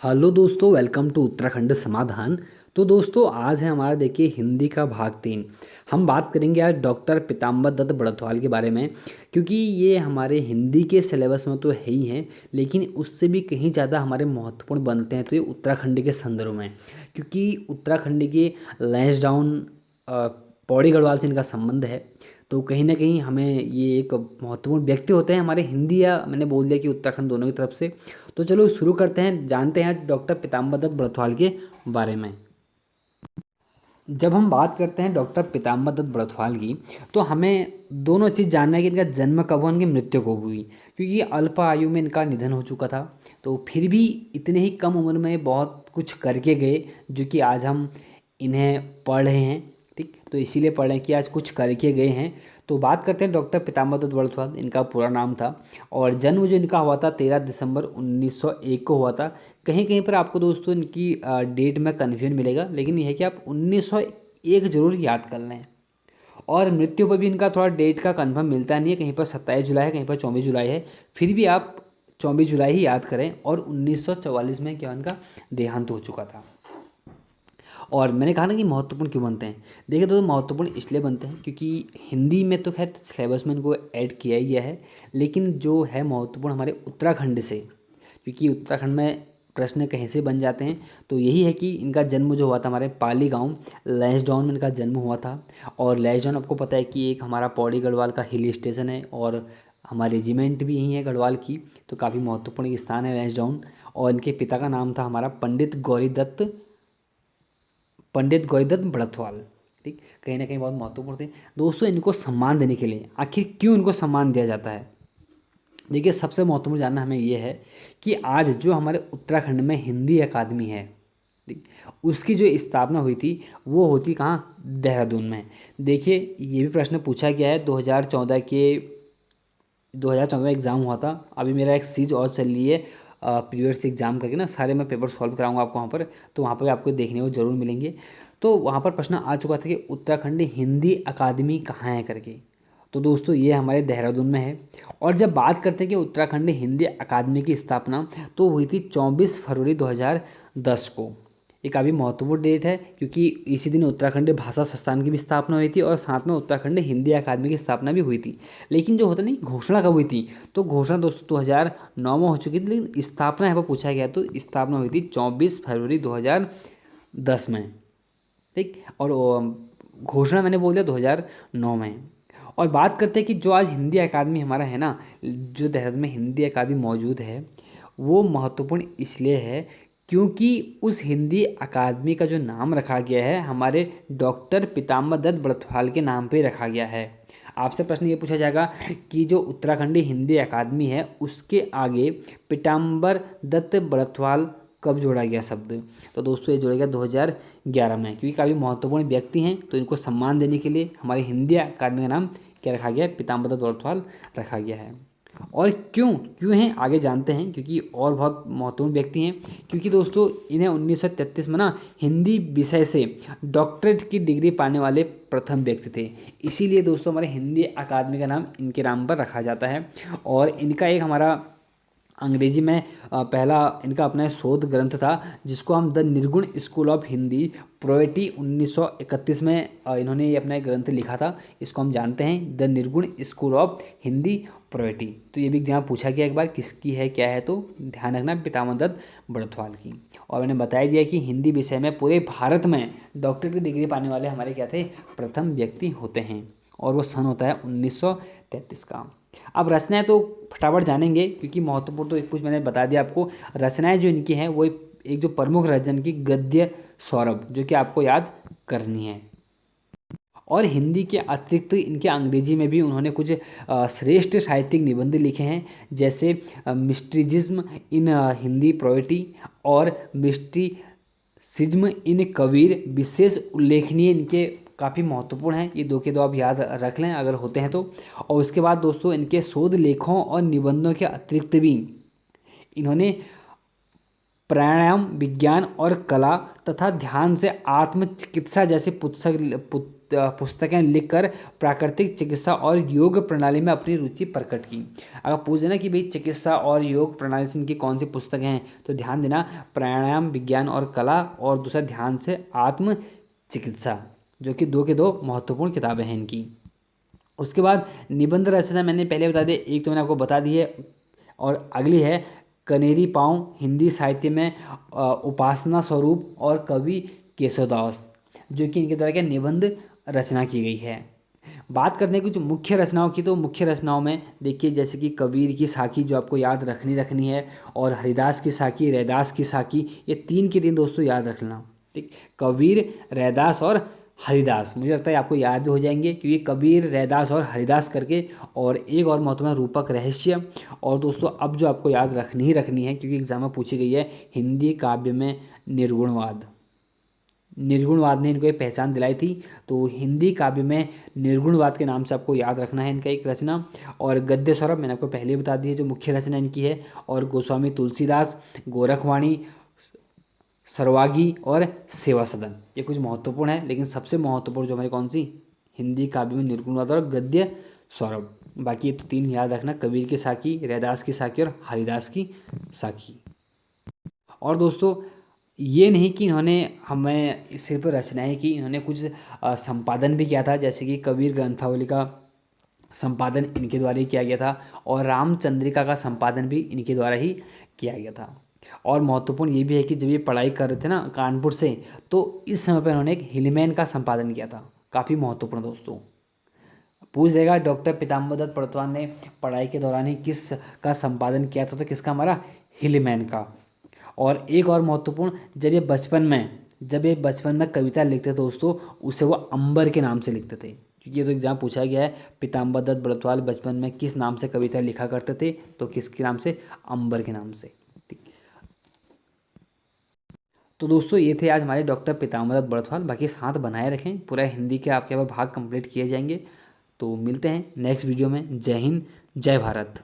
Hello दोस्तों, welcome to Uttarakhand समाधान। तो दोस्तों, आज है हमारा देखिए हिंदी का भाग 3। हम बात करेंगे आज डॉक्टर पीताम्बर दत्त बड़थवाल के बारे में, क्योंकि ये हमारे हिंदी के सिलेबस में तो है ही हैं, लेकिन उससे भी कहीं ज़्यादा हमारे महत्वपूर्ण बनते हैं तो ये उत्तराखंड के संदर्भ में, क्योंकि उत्तराखंड के लैंसडाउन पौड़ी गढ़वाल से इनका संबंध है। तो कहीं ना कहीं हमें ये एक महत्वपूर्ण व्यक्ति होते हैं हमारे हिंदी या मैंने बोल दिया कि उत्तराखंड दोनों की तरफ से। तो चलो शुरू करते हैं, जानते हैं आज डॉक्टर पीताम्बर दत्त बड़थवाल के बारे में। जब हम बात करते हैं डॉक्टर पीताम्बर दत्त बड़थवाल की, तो हमें दोनों चीज़ जानना है कि इनका जन्म कब हुआ, इनकी मृत्यु कब हुई, क्योंकि अल्प आयु में इनका निधन हो चुका था। तो फिर भी इतने ही कम उम्र में बहुत कुछ करके गए, जो कि आज हम इन्हें पढ़ रहे हैं। ठीक, तो इसीलिए पढ़ रहे हैं कि आज कुछ करके गए हैं। तो बात करते हैं डॉक्टर पीताम्बर दत्त बड़थवाल, इनका पूरा नाम था। और जन्म जो इनका हुआ था 13 दिसंबर 1901 को हुआ था। कहीं कहीं पर आपको दोस्तों इनकी डेट में कन्फ्यूजन मिलेगा, लेकिन यह है कि आप 1901 जरूर याद कर लें। और मृत्यु पर भी इनका थोड़ा डेट का कंफर्म मिलता नहीं है, कहीं पर 27 जुलाई है, कहीं पर 24 जुलाई है। फिर भी आप 24 जुलाई ही याद करें। और 1944 में क्या इनका देहांत हो चुका था। और मैंने कहा ना कि महत्वपूर्ण क्यों बनते हैं। देखिए तो महत्वपूर्ण इसलिए बनते हैं क्योंकि हिंदी में तो खैर सिलेबस में इनको ऐड किया ही गया है, लेकिन जो है महत्वपूर्ण हमारे उत्तराखंड से, क्योंकि उत्तराखंड में प्रश्न कहीं से बन जाते हैं। तो यही है कि इनका जन्म जो हुआ था हमारे पाली गांव लैंसडाउन में इनका जन्म हुआ था। और लैंसडाउन आपको पता है कि एक हमारा पौड़ी गढ़वाल का हिल स्टेशन है, और हमारी रेजिमेंट भी यहीं है गढ़वाल की। तो काफ़ी महत्वपूर्ण एक स्थान है लैंसडाउन। और इनके पिता का नाम था हमारा पंडित गौरीदत्त बड़थवाल। ठीक, कहीं ना कहीं बहुत महत्वपूर्ण थे दोस्तों। इनको सम्मान देने के लिए आखिर क्यों इनको सम्मान दिया जाता है, देखिए सबसे महत्वपूर्ण जानना हमें ये है कि आज जो हमारे उत्तराखंड में हिंदी अकादमी है, ठीक, उसकी जो स्थापना हुई थी वो होती कहाँ, देहरादून में। देखिए ये भी प्रश्न पूछा गया है 2014 में एग्ज़ाम हुआ था। अभी मेरा एक सीरीज और चल रही है प्रीवियस एग्जाम करके ना, सारे मैं पेपर सॉल्व कराऊंगा आपको वहाँ पर। तो वहाँ पर आपको देखने को जरूर मिलेंगे। तो वहाँ पर प्रश्न आ चुका था कि उत्तराखंड हिंदी अकादमी कहाँ है करके। तो दोस्तों ये हमारे देहरादून में है। और जब बात करते हैं कि उत्तराखंड हिंदी अकादमी की स्थापना तो हुई थी 24 फरवरी 2010 को। ये काफ़ी महत्वपूर्ण डेट है, क्योंकि इसी दिन उत्तराखंड भाषा संस्थान की भी स्थापना हुई थी और साथ में उत्तराखंड हिंदी अकादमी की स्थापना भी हुई थी। लेकिन जो होता नहीं, घोषणा कब हुई थी, तो घोषणा दोस्तों 2009 में हो चुकी थी, लेकिन स्थापना यहाँ पर पूछा गया तो स्थापना हुई थी 24 फरवरी 2010 में। ठीक, और घोषणा मैंने बोल दिया 2009 में। और बात करते हैं कि जो आज हिंदी अकादमी हमारा है ना, जो देहरादून में हिंदी अकादमी मौजूद है, वो महत्वपूर्ण इसलिए है क्योंकि उस हिंदी अकादमी का जो नाम रखा गया है हमारे डॉक्टर पीताम्बर दत्त बड़थवाल के नाम पे रखा गया है। आपसे प्रश्न ये पूछा जाएगा कि जो उत्तराखंडी हिंदी अकादमी है उसके आगे पीताम्बर दत्त बड़थवाल कब जोड़ा गया शब्द, तो दोस्तों ये जोड़ा गया 2011 में। क्योंकि काफ़ी महत्वपूर्ण व्यक्ति हैं तो इनको सम्मान देने के लिए हमारी हिंदी अकादमी का नाम क्या रखा गया है, पीताम्बर दत्त बड़थवाल रखा गया है। और क्यों क्यों हैं आगे जानते हैं, क्योंकि और बहुत महत्वपूर्ण व्यक्ति हैं। क्योंकि दोस्तों इन्हें 1933 में ना हिंदी विषय से डॉक्टरेट की डिग्री पाने वाले प्रथम व्यक्ति थे। इसीलिए दोस्तों हमारे हिंदी अकादमी का नाम इनके नाम पर रखा जाता है। और इनका एक हमारा अंग्रेजी में पहला इनका अपना शोध ग्रंथ था, जिसको हम द निर्गुण स्कूल ऑफ हिंदी प्रोएटी 1931 में इन्होंने ये अपना एक ग्रंथ लिखा था। इसको हम जानते हैं द निर्गुण स्कूल ऑफ हिंदी प्रोएटी। तो ये भी एग्जाम पूछा गया एक बार किसकी है क्या है, तो ध्यान रखना पीताम्बर दत्त बड़थवाल की। और मैंने बताया दिया कि हिंदी विषय में पूरे भारत में डॉक्टरेट की डिग्री पाने वाले हमारे क्या थे, प्रथम व्यक्ति होते हैं। और वो सन होता है 1933 का। अब रचनाएं तो फटाफट जानेंगे, क्योंकि महत्वपूर्ण तो एक कुछ मैंने बता दिया आपको। रचनाएं जो इनकी हैं वो एक जो प्रमुख रचना की गद्य सौरभ, जो कि आपको याद करनी है। और हिंदी के अतिरिक्त इनके अंग्रेजी में भी उन्होंने कुछ श्रेष्ठ साहित्यिक निबंध लिखे हैं, जैसे मिस्ट्रिजिज्म इन हिंदी प्रोएटी और मिस्ट्रिसिज्म इन कबीर विशेष उल्लेखनीय इनके काफ़ी महत्वपूर्ण हैं। ये दो के दो आप याद रख लें अगर होते हैं तो। और उसके बाद दोस्तों इनके शोध लेखों और निबंधों के अतिरिक्त भी इन्होंने प्राणायाम विज्ञान और कला तथा ध्यान से आत्म चिकित्सा जैसे पुस्तकें लिखकर प्राकृतिक चिकित्सा और योग प्रणाली में अपनी रुचि प्रकट की। अगर पूछ देना कि भाई चिकित्सा और योग प्रणाली से इनकी कौन सी पुस्तकें हैं, तो ध्यान देना प्राणायाम विज्ञान और कला, और दूसरा ध्यान से आत्म चिकित्सा, जो कि दो के दो महत्वपूर्ण किताबें हैं इनकी। उसके बाद निबंध रचना मैंने पहले बता दिया, एक तो मैंने आपको बता दी है, और अगली है कनेरी पाँव हिंदी साहित्य में उपासना स्वरूप और कवि केशवदास, जो कि इनके द्वारा क्या निबंध रचना की गई है। बात करते हैं कुछ मुख्य रचनाओं की, तो मुख्य रचनाओं में देखिए जैसे कि कबीर की साखी जो आपको याद रखनी है, और हरिदास की साखी, रैदास की साखी, ये 3 के 3 दोस्तों याद रखना। ठीक, कबीर, रैदास और हरिदास, मुझे लगता है आपको याद भी हो जाएंगे, क्योंकि कबीर, रैदास और हरिदास करके, और एक और महत्वपूर्ण रूपक रहस्य। और दोस्तों अब जो आपको याद रखनी है, क्योंकि एग्जाम में पूछी गई है, हिंदी काव्य में निर्गुणवाद, निर्गुणवाद ने इनको एक पहचान दिलाई थी, तो हिंदी काव्य में निर्गुणवाद के नाम से आपको याद रखना है इनका एक रचना। और गद्य सौरभ मैंने आपको पहले ही बता दी है जो मुख्य रचना इनकी है, और गोस्वामी तुलसीदास, गोरखवाणी, सर्वागी और सेवा सदन, ये कुछ महत्वपूर्ण है, लेकिन सबसे महत्वपूर्ण जो हमारी कौन सी, हिंदी काव्य में निर्गुणवाद और गद्य सौरभ। बाकी ये तो 3 याद रखना, कबीर की साखी, रैदास की साखी और हरिदास की साखी। और दोस्तों ये नहीं कि इन्होंने हमें सिर्फ रचनाएं की, इन्होंने कुछ संपादन भी किया था, जैसे कि कबीर ग्रंथावली का संपादन इनके द्वारा ही किया गया था, और रामचंद्रिका का संपादन भी इनके द्वारा ही किया गया था। और महत्वपूर्ण ये भी है कि जब ये पढ़ाई कर रहे थे ना कानपुर से, तो इस समय पर इन्होंने एक हिलमैन का संपादन किया था, काफ़ी महत्वपूर्ण दोस्तों। पूछ देगा डॉक्टर पीताम्बर दत्त बड़तवाल ने पढ़ाई के दौरान ही किस का संपादन किया था, तो किसका, हमारा हिलमैन का। और एक और महत्वपूर्ण, जब ये बचपन में कविता लिखते थे दोस्तों, उसे वो अंबर के नाम से लिखते थे, क्योंकि ये तो एग्जाम पूछा गया है, पीताम्बर दत्त बड़तवाल बचपन में किस नाम से कविता लिखा करते थे, तो किसके नाम से, अंबर के नाम से। ठीक, तो दोस्तों ये थे आज हमारे डॉक्टर पीताम्बर दत्त बड़तवाल। बाकी साथ बनाए रखें, पूरा हिंदी के आपके भाग कंप्लीट किए जाएंगे। तो मिलते हैं नेक्स्ट वीडियो में। जय हिंद, जय भारत।